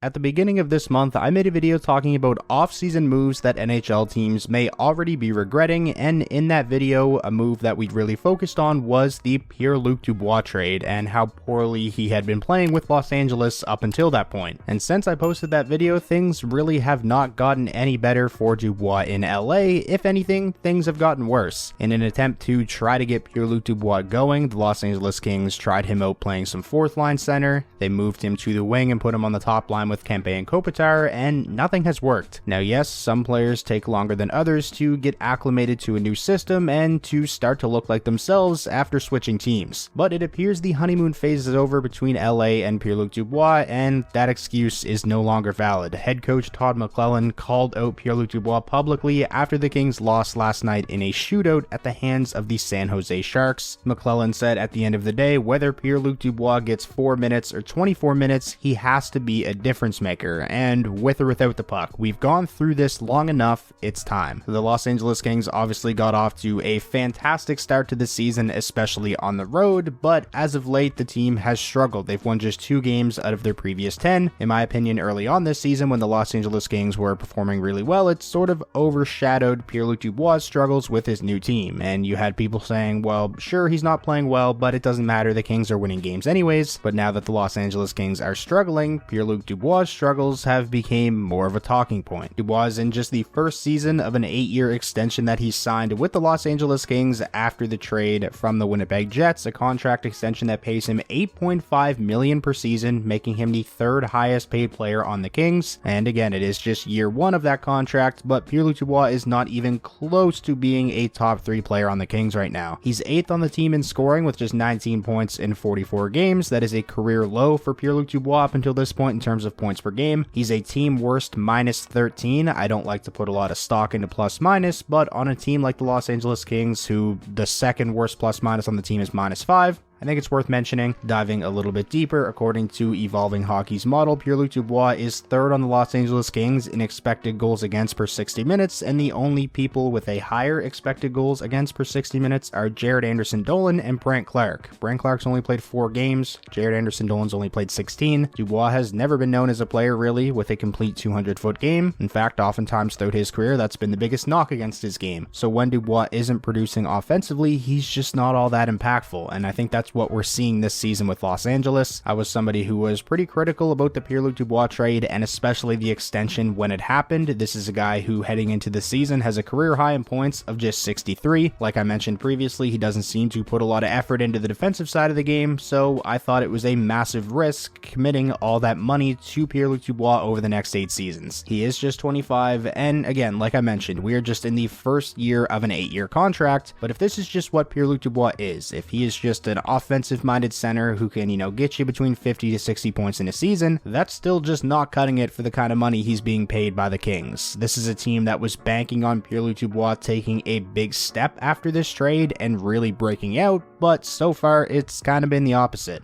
At the beginning of this month, I made a video talking about off-season moves that NHL teams may already be regretting, and in that video, a move that we really focused on was the Pierre-Luc Dubois trade and how poorly he had been playing with Los Angeles up until that point. And since I posted that video, things really have not gotten any better for Dubois in LA. If anything, things have gotten worse. In an attempt to try to get Pierre-Luc Dubois going, the Los Angeles Kings tried him out playing some fourth-line center. They moved him to the wing and put him on the top line with Kempe and Kopitar, and nothing has worked. Now yes, some players take longer than others to get acclimated to a new system and to start to look like themselves after switching teams, but it appears the honeymoon phase is over between LA and Pierre-Luc Dubois, and that excuse is no longer valid. Head coach Todd McLellan called out Pierre-Luc Dubois publicly after the Kings lost last night in a shootout at the hands of the San Jose Sharks. McLellan said at the end of the day, whether Pierre-Luc Dubois gets 4 minutes or 24 minutes, he has to be a difference maker. And with or without the puck, we've gone through this long enough, it's time. The Los Angeles Kings obviously got off to a fantastic start to the season, especially on the road, but as of late, the team has struggled. They've won just 2 games out of their previous 10. In my opinion, early on this season, when the Los Angeles Kings were performing really well, it sort of overshadowed Pierre-Luc Dubois' struggles with his new team, and you had people saying, well, sure, he's not playing well, but it doesn't matter, the Kings are winning games anyways. But now that the Los Angeles Kings are struggling, Pierre-Luc Dubois' struggles have become more of a talking point. Dubois is in just the first season of an 8-year extension that he signed with the Los Angeles Kings after the trade from the Winnipeg Jets, a contract extension that pays him $8.5 million per season, making him the 3rd highest paid player on the Kings. And again, it is just year 1 of that contract, but Pierre-Luc Dubois is not even close to being a top 3 player on the Kings right now. He's 8th on the team in scoring with just 19 points in 44 games. That is a career low for Pierre-Luc Dubois up until this point in terms of points per game. He's a team worst minus 13. I don't like to put a lot of stock into plus minus, but on a team like the Los Angeles Kings, who the 2nd worst plus minus on the team is minus 5, I think it's worth mentioning. Diving a little bit deeper, according to Evolving Hockey's model, Pierre-Luc Dubois is 3rd on the Los Angeles Kings in expected goals against per 60 minutes, and the only people with a higher expected goals against per 60 minutes are Jared Anderson-Dolan and Brandt Clarke. Brandt Clarke's only played 4 games, Jared Anderson-Dolan's only played 16. Dubois has never been known as a player really with a complete 200-foot game. In fact, oftentimes throughout his career, that's been the biggest knock against his game. So when Dubois isn't producing offensively, he's just not all that impactful, and I think that's what we're seeing this season with Los Angeles. I was somebody who was pretty critical about the Pierre-Luc Dubois trade, and especially the extension when it happened. This is a guy who, heading into the season, has a career high in points of just 63. Like I mentioned previously, he doesn't seem to put a lot of effort into the defensive side of the game, so I thought it was a massive risk committing all that money to Pierre-Luc Dubois over the next 8 seasons. He is just 25, and again, like I mentioned, we are just in the first year of an 8-year contract, but if this is just what Pierre-Luc Dubois is, if he is just an offensive-minded center who can, get you between 50 to 60 points in a season, that's still just not cutting it for the kind of money he's being paid by the Kings. This is a team that was banking on Pierre-Luc Dubois taking a big step after this trade and really breaking out, but so far it's kind of been the opposite.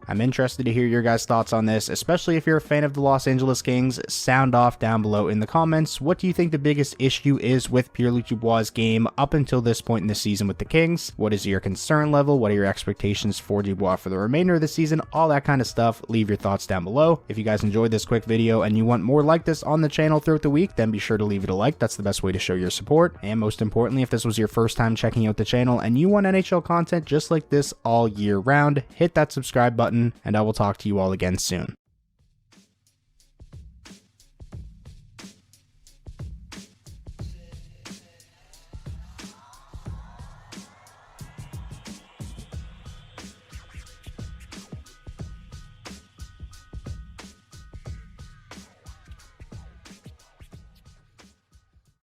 I'm interested to hear your guys' thoughts on this, especially if you're a fan of the Los Angeles Kings. Sound off down below in the comments. What do you think the biggest issue is with Pierre-Luc Dubois' game up until this point in the season with the Kings? What is your concern level? What are your expectations for Dubois for the remainder of the season? All that kind of stuff. Leave your thoughts down below. If you guys enjoyed this quick video and you want more like this on the channel throughout the week, then be sure to leave it a like. That's the best way to show your support. And most importantly, if this was your first time checking out the channel and you want NHL content just like this all year round, hit that subscribe button, and I will talk to you all again soon.